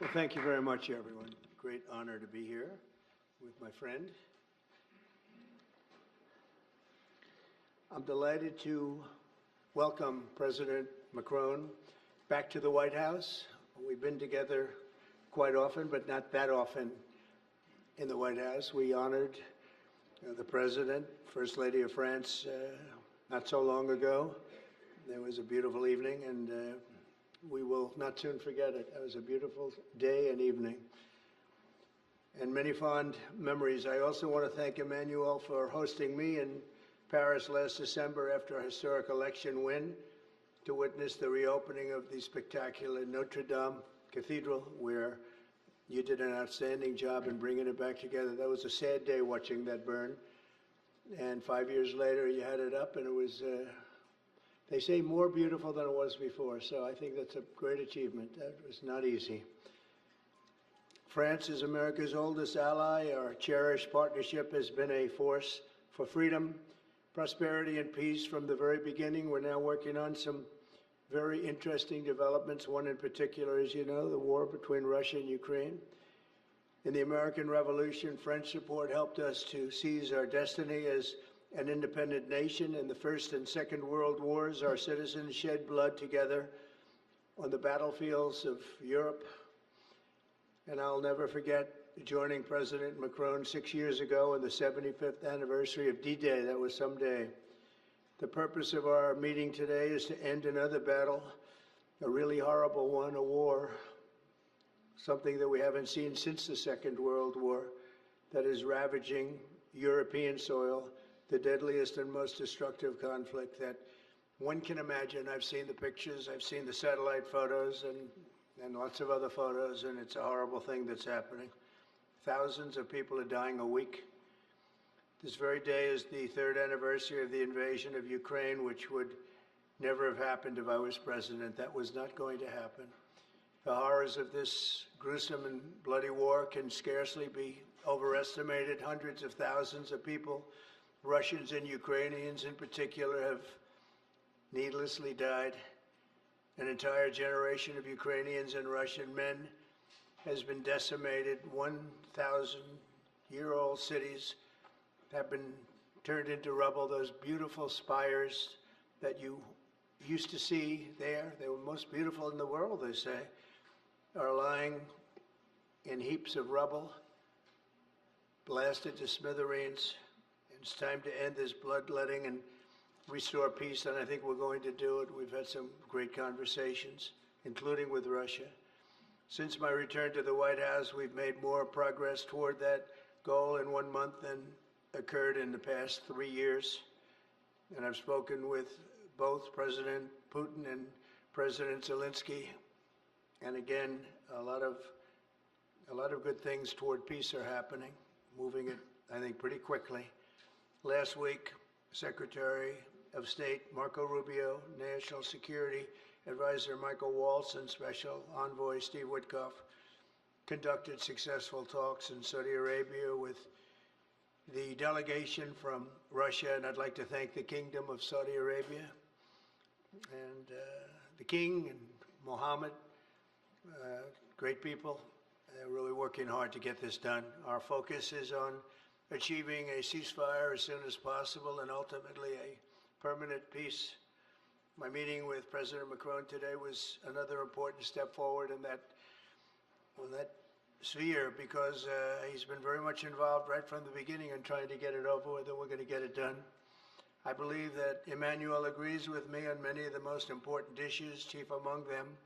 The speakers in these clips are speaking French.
Well, thank you very much, everyone. Great honor to be here with my friend. I'm delighted to welcome President Macron back to the White House. We've been together quite often, but not that often in the White House. We honored the President, First Lady of France, not so long ago. There was a beautiful evening, and we will not soon forget it. It was a beautiful day and evening, and many fond memories. I also want to thank Emmanuel for hosting me in Paris last December after a historic election win to witness the reopening of the spectacular Notre Dame Cathedral, where you did an outstanding job in bringing it back together. That was a sad day watching that burn, and 5 years later you had it up, and it was they say more beautiful than it was before, so I think that's a great achievement. That was not easy. France is America's oldest ally. Our cherished partnership has been a force for freedom, prosperity, and peace from the very beginning. We're now working on some very interesting developments. One in particular, as you know, the war between Russia and Ukraine. In the American Revolution, French support helped us to seize our destiny as an independent nation. In the First and Second World Wars, our citizens shed blood together on the battlefields of Europe. And I'll never forget joining President Macron 6 years ago on the 75th anniversary of D-Day. That was some day. The purpose of our meeting today is to end another battle, a really horrible one, a war, something that we haven't seen since the Second World War, that is ravaging European soil, the deadliest and most destructive conflict that one can imagine. I've seen the pictures, I've seen the satellite photos and lots of other photos, and it's a horrible thing that's happening. Thousands of people are dying a week. This very day is the third anniversary of the invasion of Ukraine, which would never have happened if I was president. That was not going to happen. The horrors of this gruesome and bloody war can scarcely be overestimated. Hundreds of thousands of people, Russians and Ukrainians in particular, have needlessly died. An entire generation of Ukrainians and Russian men has been decimated. 1,000-year-old cities have been turned into rubble. Those beautiful spires that you used to see there, they were most beautiful in the world, they say, are lying in heaps of rubble, blasted to smithereens. It's time to end this bloodletting and restore peace, and I think we're going to do it. We've had some great conversations, including with Russia. Since my return to the White House, we've made more progress toward that goal in 1 month than occurred in the past 3 years. And I've spoken with both President Putin and President Zelensky. And again, a lot of good things toward peace are happening, moving it, I think, pretty quickly. Last week, Secretary of State Marco Rubio, National Security Advisor Michael Waltz, and Special Envoy Steve Witkoff conducted successful talks in Saudi Arabia with the delegation from Russia, and I'd like to thank the Kingdom of Saudi Arabia and the King and Mohammed, great people. They're really working hard to get this done. Our focus is on achieving a ceasefire as soon as possible and ultimately a permanent peace. My meeting with President Macron today was another important step forward in that sphere, because he's been very much involved right from the beginning in trying to get it over with, and we're going to get it done. I believe that Emmanuel agrees with me on many of the most important issues. Chief among them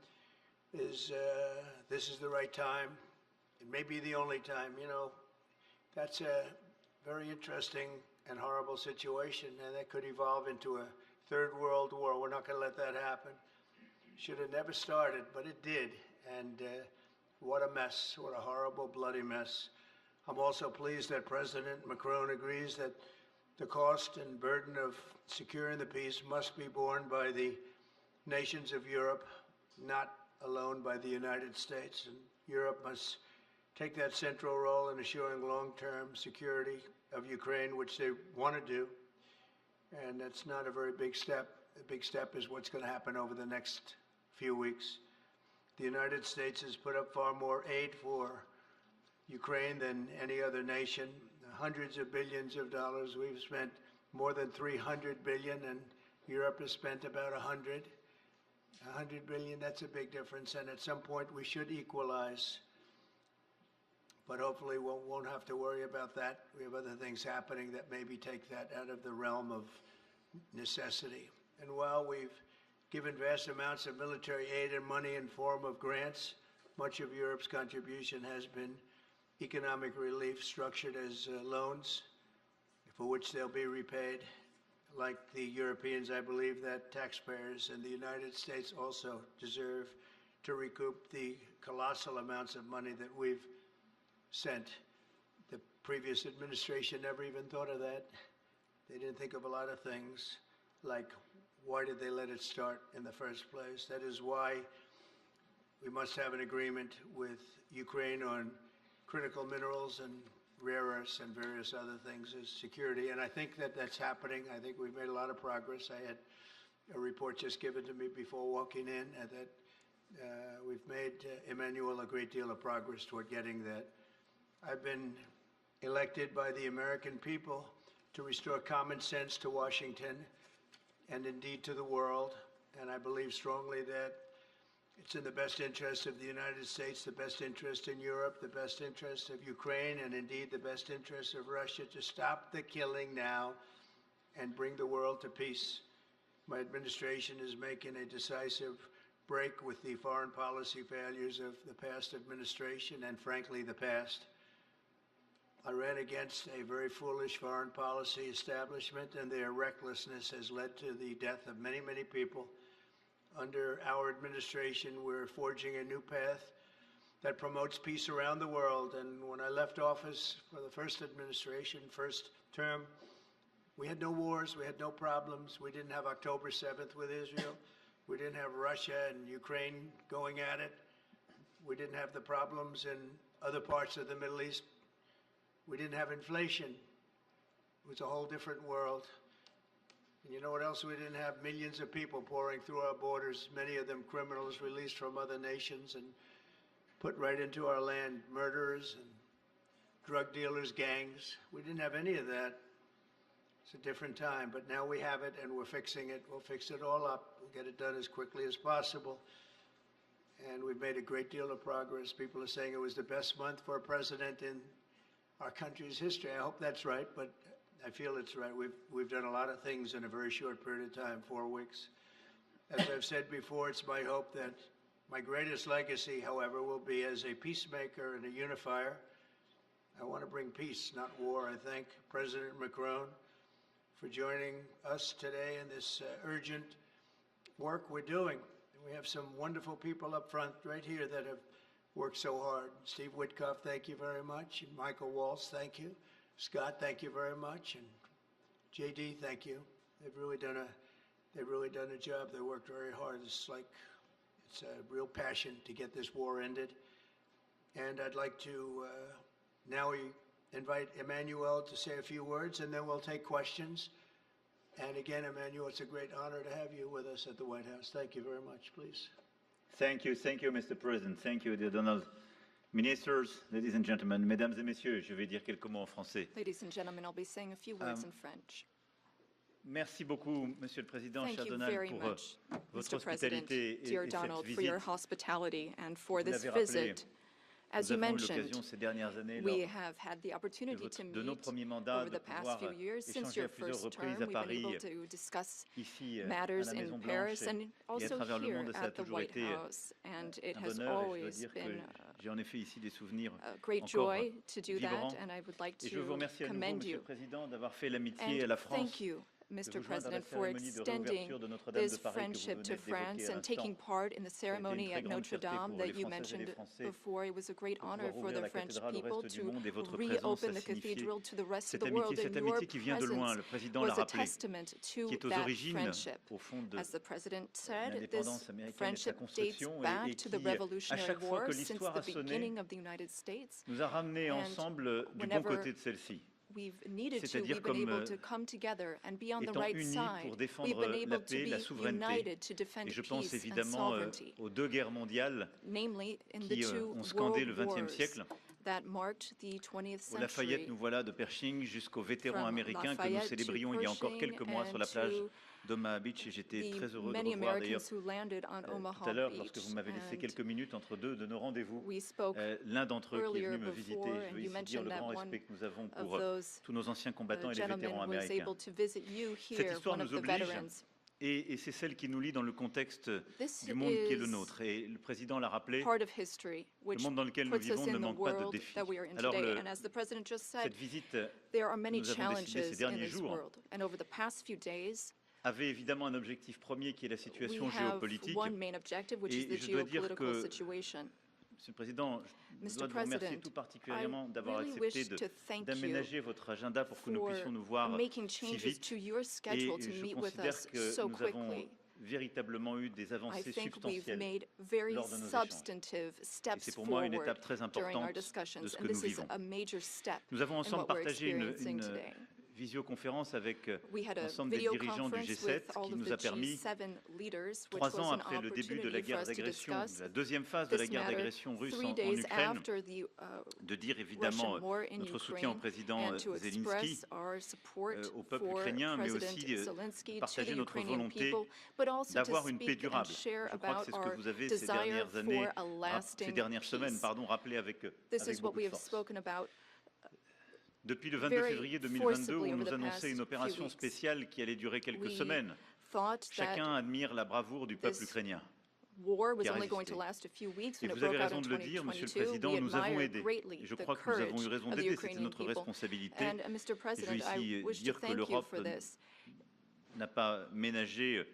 is this is the right time. It may be the only time. You know, that's a very interesting and horrible situation, and that could evolve into a third world war. We're not going to let that happen. Should have never started, but it did, and what a mess, what a horrible, bloody mess. I'm also pleased that President Macron agrees that the cost and burden of securing the peace must be borne by the nations of Europe, not alone by the United States. And Europe must take that central role in assuring long-term security of Ukraine, which they want to do. And that's not a very big step. The big step is what's going to happen over the next few weeks. The United States has put up far more aid for Ukraine than any other nation. Hundreds of billions of dollars. We've spent more than 300 billion, and Europe has spent about 100 billion. That's a big difference, and at some point we should equalize. But hopefully we won't have to worry about that. We have other things happening that maybe take that out of the realm of necessity. And while we've given vast amounts of military aid and money in form of grants, much of Europe's contribution has been economic relief structured as loans for which they'll be repaid. Like the Europeans, I believe that taxpayers in the United States also deserve to recoup the colossal amounts of money that we've sent. The previous administration never even thought of that. They didn't think of a lot of things, like why did they let it start in the first place? That is why we must have an agreement with Ukraine on critical minerals and rare earths and various other things as security. And I think that that's happening. I think we've made a lot of progress. I had a report just given to me before walking in that we've made, Emmanuel, a great deal of progress toward getting that. I've been elected by the American people to restore common sense to Washington and indeed to the world. And I believe strongly that it's in the best interest of the United States, the best interest in Europe, the best interest of Ukraine, and indeed the best interest of Russia to stop the killing now and bring the world to peace. My administration is making a decisive break with the foreign policy failures of the past administration and, frankly, the past. I ran against a very foolish foreign policy establishment, and their recklessness has led to the death of many, many people. Under our administration, we're forging a new path that promotes peace around the world. And when I left office for the first administration, first term, we had no wars, we had no problems. We didn't have October 7th with Israel. We didn't have Russia and Ukraine going at it. We didn't have the problems in other parts of the Middle East. We didn't have inflation. It was a whole different world. And you know what else we didn't have? Millions of people pouring through our borders, many of them criminals released from other nations and put right into our land, murderers and drug dealers, gangs. We didn't have any of that. It's a different time, but now we have it and we're fixing it. We'll fix it all up. We'll get it done as quickly as possible. And we've made a great deal of progress. People are saying it was the best month for a president in our country's history. I hope that's right, but I feel it's right. We've done a lot of things in a very short period of time, 4 weeks. As I've said before, it's my hope that my greatest legacy, however, will be as a peacemaker and a unifier. I want to bring peace, not war. I thank President Macron for joining us today in this urgent work we're doing. We have some wonderful people up front right here that have worked so hard. Steve Witkoff, thank you very much. And Michael Waltz, thank you. Scott, thank you very much. And JD, thank you. They've really done a job. They worked very hard. It's a real passion to get this war ended. And I'd like to now we invite Emmanuel to say a few words, and then we'll take questions. And again, Emmanuel, it's a great honor to have you with us at the White House. Thank you very much, please. Thank you, Mr. President. Thank you, dear Donald. Ministers, ladies and gentlemen, mesdames et messieurs, je vais dire quelques mots en français. Ladies and gentlemen, I'll be saying a few words in French. Merci beaucoup, Monsieur le Président, Thank cher you Donald, very pour much, votre Mr. President, hospitalité dear et cette Donald, for visite. your hospitality and for Vous this l'avez rappelé, visit. As nous you avons eu mentioned, l'occasion ces dernières années, we lors have had the opportunity to de nos meet premiers mandats, over de the past pouvoir few years. Since échanger your à plusieurs first reprises term, à we've been Paris, able to discuss ici à matters la in Maison Paris Blanche and et à also travers le here monde. Ça a at the toujours White été House. And it un has bonheur et je dois always dire que been j'ai en effet ici des souvenirs a great encore joy to do vibrants. that, and I would like Et je veux vous to remercier à nouveau, commend Monsieur you. le Président, d'avoir fait l'amitié à And la France. thank you, de Mr. vous joindre à la President, for cérémonie de extending réouverture de Notre-Dame de this Paris que vous friendship venez to d'évoquer France à and taking l'instant. part in the Ça a été une ceremony très at grande Notre fierté Dame pour that les you Françaises et les mentioned Français before. It was a great de pouvoir honor for ouvrir the la French cathédrale au people reste du to monde et votre présence reopen a the signifié cathedral to the rest of cette the amitié, world, cette and your amitié qui vient de loin. presence Le président l'a was a rappelé, testament to qui est aux that origines, friendship. au fond, de As the President said, this l'indépendance américaine et de sa friendship dates construction back et to the qui, à Revolutionary chaque fois War que since l'histoire the a sonné, beginning of the United States. nous a ramenés And ensemble du bon whenever côté de celle-ci. we've needed to, C'est-à-dire we've been comme, able to come together and be on the étant right unis side. pour We've défendre been la able to paix, la be souveraineté. united to defend Et je pense peace and évidemment sovereignty, aux deux guerres mondiales namely in the qui two ont scandé le world XXe wars siècle. that marked the 20th Au Lafayette, century. nous voilà de Pershing jusqu'aux vétérans From américains que nous Lafayette to célébrions il y a encore Pershing quelques mois sur la and plage to d'Omaha Beach et j'étais the très heureux de many revoir d'ailleurs Americans who landed on tout à Omaha l'heure Beach. lorsque vous m'avez laissé And quelques minutes entre deux de nos rendez-vous. we spoke L'un d'entre eux qui est earlier venu me visiter, before, je and veux you ici dire le mentioned grand that respect que nous avons of pour those tous nos anciens combattants et les vétérans gentlemen was américains. able to visit you Cette here, histoire one of nous the oblige veterans. et c'est celle qui nous lie dans le contexte This du monde qui est le is nôtre. Et le président l'a rappelé, part of history, le which monde dans lequel nous puts us vivons ne in the manque pas de world défis. that we are in Alors today. And as the president just said, cette visite there are many nous avons décidé ces challenges in derniers this jours world. And over the past few days, avait évidemment un objectif premier qui est la we situation have géopolitique. one main objective, which is Et the je dois dire geopolitical que situation. Monsieur le Président, je Mr. dois vous remercier President, tout particulièrement d'avoir really accepté wish to thank you d'aménager votre agenda pour que nous for puissions nous voir making si changes vite. to your Et schedule to je meet with considère us que so nous avons quickly. véritablement eu des I avancées think we've substantielles. made very lors de nos échanges. substantive Et steps c'est pour moi une forward étape très during our importante discussions, de ce and que nous this is vivons. a major step Nous avons in ensemble what we're partagé experiencing une today. visioconférence avec We had a l'ensemble des video dirigeants du conference G7 with all qui of nous the a permis, G7 leaders, which 3 was ans an après le début de la opportunity for guerre us to d'agression, discuss la deuxième phase de la this guerre matter d'agression russe 3 en days Ukraine, after the de dire évidemment Russian war in notre soutien au Ukraine, président and to Zelensky, express our support au peuple for ukrainien, mais President aussi Zelensky, to partager the notre Ukrainian volonté people, but also to d'avoir une paix speak and durable. share Je crois que about c'est ce que our vous avez ces desire dernières années, for a ces lasting dernières semaines, peace. pardon, rappelé avec This is what beaucoup we de have force. spoken about Depuis le 22 very février 2022, forcibly on over nous the annonçait une past opération few weeks. spéciale qui allait durer quelques We semaines. thought Chacun that admire la bravoure du peuple this ukrainien. war was qui a only going résisté. to last a few weeks. Et When it vous avez broke out raison in de le dire, Monsieur le 2022, Président, we nous avons admire aidé. greatly Et je the crois que nous avons eu courage raison of the d'aider, c'était Ukrainian notre people. responsabilité. And Mr. President, ici I wish to dire que thank you l'Europe for this. n'a pas ménagé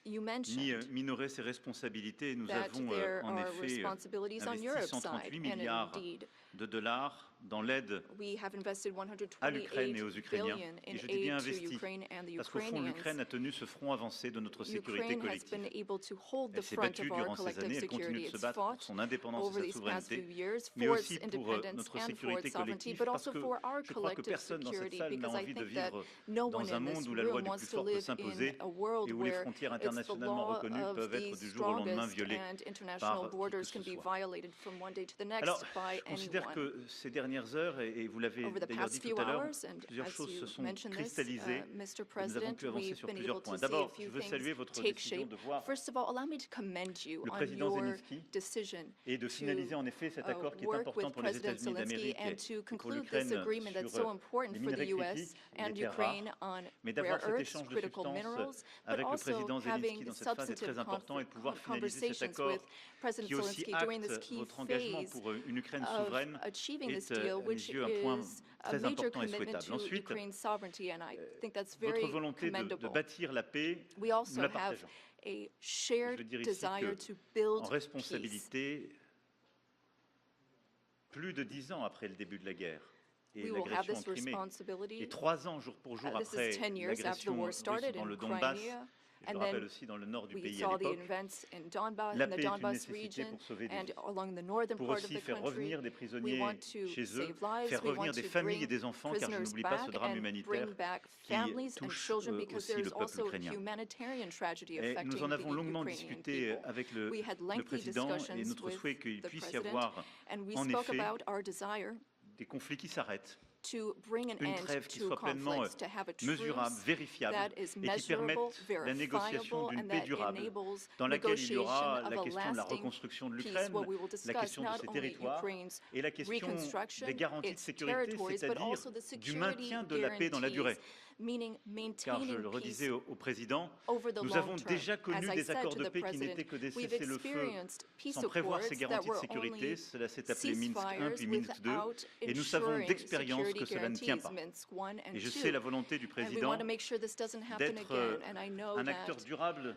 You ni mentioned minoré ses responsabilités. Nous that avons there en are effet responsibilities on investi Europe's 138 side, and milliards indeed, de dollars dans l'aide we have invested à l'Ukraine et aux 128 Ukrainiens. billion in Et je dis bien aid to investi, Ukraine and the parce qu'au fond, l'Ukraine Ukrainians. a tenu ce front avancé de notre sécurité Ukraine has been collective. able to hold the Elle s'est front battue of our durant ces collective années, elle continue security. de se It's battre pour fought son indépendance over et sa these past few souveraineté, years mais for its aussi pour independence notre and for sécurité its sovereignty, collective, but parce also que for our je crois que collective personne dans cette security, salle n'a because I envie de think that vivre no one dans un in this monde où la loi room du wants plus to fort peut live in s'imposer a world et où les where frontières it's the internationalement law reconnues of peuvent être the du jour au lendemain strongest violées and international par qui que borders ce can be soit. violated from one day to the next Alors, by je considère anyone. que ces dernières heures, et vous l'avez Over the d'ailleurs past dit few tout à l'heure, hours, and plusieurs as choses se you sont mentioned this, cristallisées Mr. et nous avons President, pu avancer we've sur been plusieurs able to points. see a D'abord, few je veux saluer things votre take décision shape. de voir First of all, allow me to commend you le on président your Zelensky decision et de finaliser en effet cet accord qui est work important with pour les President États-Unis Zelensky d'Amérique and et to pour conclude this l'Ukraine agreement that's so sur important les for the minerais U.S. critiques et and les terres Ukraine rares. on Mais rare d'avoir cet earths, échange de critical substances minerals, but avec le also président Zelensky having dans cette phase est substantive très important et de pouvoir finaliser cet conversations accord with President qui aussi Zelensky during this acte key votre engagement phase pour une Ukraine of souveraine achieving this est deal, à mes which yeux un point is a très major important et commitment souhaitable. to Ensuite, Ukraine's sovereignty, and I think that's very votre volonté de commendable. bâtir la paix, We nous also la have partageons. a Je shared veux dire ici desire que, to build en peace. responsabilité, plus de 10 ans après le début de la guerre et We will have l'agression en this Crimée, responsibility. et 3 ans jour pour jour This après is 10 years after the l'agression war russe started dans in le Donbass, Crimea, et je le and rappelle then aussi dans le nord du we pays à saw the l'époque, events in Donbass, la in the paix est une Donbass nécessité region, pour sauver des and vies, along the northern pour part of aussi the faire country. revenir des We prisonniers want to chez eux, save lives. faire We revenir want des to familles et bring des enfants, car je prisoners n'oublie pas ce back drame and humanitaire bring back qui families and touche children, because aussi there le is peuple also a ukrainien. humanitarian tragedy Et affecting nous en avons the longuement Ukrainian discuté people. avec We had le lengthy président et discussions notre with souhait qu'il the puisse y president, avoir and we en spoke effet about our desire des conflits qui s'arrêtent, to bring an une end trêve qui to soit pleinement conflicts, to have a mesurable, truce vérifiable that is et qui measurable, permette la négociation verifiable, d'une and paix that durable enables dans laquelle il y aura negotiation la of a question de la lasting reconstruction de peace, l'Ukraine, where we will la discuss question de not ses only territoires Ukraine's et la question reconstruction, des garanties de its sécurité, territories, but c'est-à-dire also the du security maintien de la paix dans la durée. guarantees, meaning Car je le maintaining redisais peace au président, over the nous long avons term. déjà As connu I des said accords to de the paix qui president, n'étaient que des we've cessez-le-feu experienced peace sans prévoir accords ces that garanties de were sécurité. only Cela s'est appelé Minsk 1 ceasefires puis Minsk 2 without et nous savons ensuring d'expérience que security cela ne tient guarantees, pas. Minsk 1 and Et je 2. sais la volonté du And we président want to make sure this doesn't happen d'être again. And I know un that acteur durable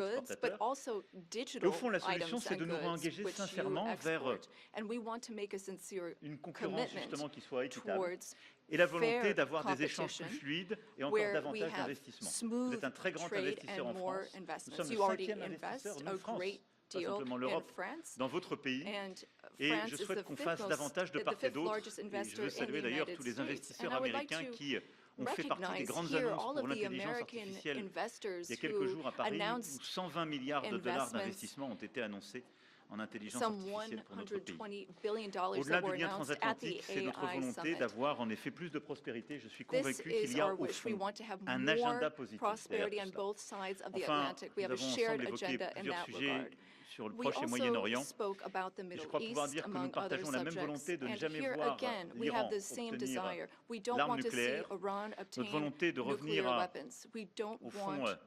goods, but exportateurs. also Et au digital fond, la solution, items c'est de and nous goods réengager which you sincèrement vers export. And we want to make a sincere une concurrence justement commitment qui soit équitable towards et la volonté fair d'avoir des échanges plus competition fluides et encore where we davantage have d'investissements. Vous smooth êtes un très grand trade investisseur and en more France. Nous investments. sommes le You already 5e investisseur, invest nous, a France, great pas deal simplement in l'Europe, France. dans votre pays. And Et France je is souhaite the qu'on fifth fasse most- davantage de the part et fifth d'autre. largest Et je investor veux in the saluer d'ailleurs United tous les States. investisseurs And I would like américains to qui ont fait partie des recognize grandes here annonces all pour of the l'intelligence American artificielle. investors Il y a quelques who jours à Paris, où announced 120 milliards de dollars investments, d'investissement ont été annoncés en intelligence some artificielle pour notre pays. $120 billion Au-delà that were du lien announced at the transatlantique, c'est notre AI volonté summit. d'avoir en effet plus de prospérité. Je suis This convaincu qu'il is y a our au wish. We fond want to have un more agenda positif prosperity derrière on tout cela. both sides of the Enfin, Atlantic. We nous have a avons shared ensemble évoqué agenda in plusieurs that sujets regard. sur le We Proche et also Moyen-Orient. spoke about the Et je Middle crois pouvoir East, dire que nous among other partageons la même subjects. volonté de ne And jamais here voir again, we l'Iran have the same obtenir desire. We don't l'arme want to see nucléaire, Iran notre obtain volonté de revenir nuclear weapons. We don't au fond want,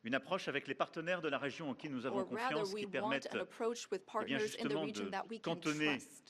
une approche avec les partenaires de la région en qui nous avons or rather, confiance, we qui want permettent an approach with eh bien, partners in the justement region de that we can cantonner trust.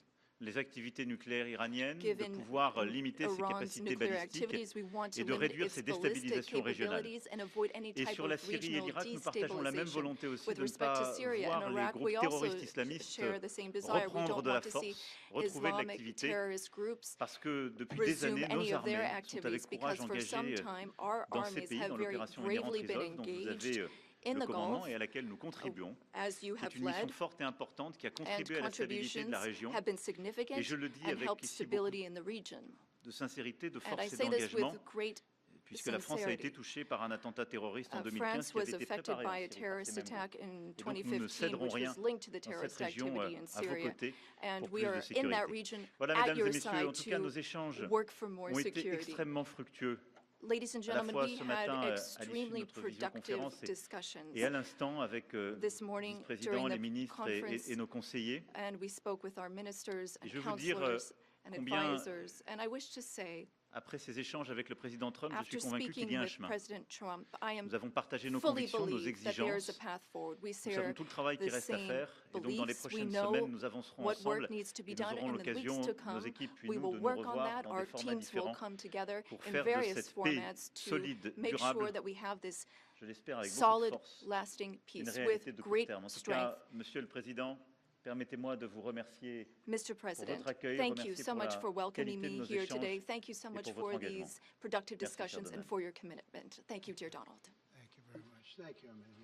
les activités nucléaires iraniennes, de Given pouvoir limiter ses Iran's capacités nuclear balistiques activities, we want to et de limit réduire its ses ballistic déstabilisations régionales. capabilities and avoid any Et type sur la of Syrie et regional l'Irak, nous partageons la même destabilization. volonté aussi With de ne respect to pas Syria and voir les Iraq, groupes we also terroristes islamistes share the same desire. We reprendre don't de la want to see force, retrouver de Islamic l'activité, terrorist groups parce que depuis des resume années, any nos of their armées sont activities avec courage because for some engagées time our dans ces armies pays, have dans very l'opération Inherent bravely been Resolve, dont vous engaged avez in le the commandement Gulf, et à laquelle nous contribuons. as you C'est have une mission led, forte et importante qui a and contribué à la stabilité de contributions la région. have been Et significant je le dis and avec helped ici beaucoup stability in the region. de sincérité, de And force I et say this d'engagement, with great puisque la France a été sincerity. touchée par un attentat terroriste en 2015 France qui avait was été affected préparé en by a Syrie par terrorist ces mêmes groupes. attack in Et donc nous ne 2015, céderons which rien was linked to the dans cette terrorist région activity in à vos Syria. côtés And pour we plus are de in that sécurité. region Voilà, at mesdames your et messieurs, en side tout cas, nos to échanges work for more ont été security. extrêmement fructueux. Ladies and À la gentlemen, fois we ce matin, had à l'issue de extremely notre productive visioconférence discussions et à l'instant avec this le morning vice-président, during les the ministres conference, et nos conseillers. and we spoke with our ministers Et and je veux dire counselors and combien, advisors. And I wish to say, après ces échanges avec le président Trump, je after suis convaincu qu'il speaking y a un with chemin. President Trump, I am Nous avons partagé nos fully convictions, nos believe that there is a exigences. path forward. We Nous savons share tout le travail qui the reste à same faire. Et donc, dans les beliefs. We prochaines know semaines, nous avancerons what ensemble work needs to be et nous done, aurons and in the l'occasion, weeks to nos come, équipes puis we nous, will de nous work on revoir that. dans Our des formats teams will différents come together pour in faire de various cette paix formats to solide, make durable, sure that we have this je l'espère avec beaucoup solid, de force, lasting une peace réalité with de court great terme. En tout strength. cas, Monsieur le Président, permettez-moi de vous remercier Mr. pour President, votre accueil, thank you remercier so pour much la for welcoming qualité de me nos here today. échanges Thank you so et much pour for votre engagement. these productive Merci, cher discussions and Donald. for your commitment. Thank you, dear Donald. Thank you very much. Thank you, Emmanuel.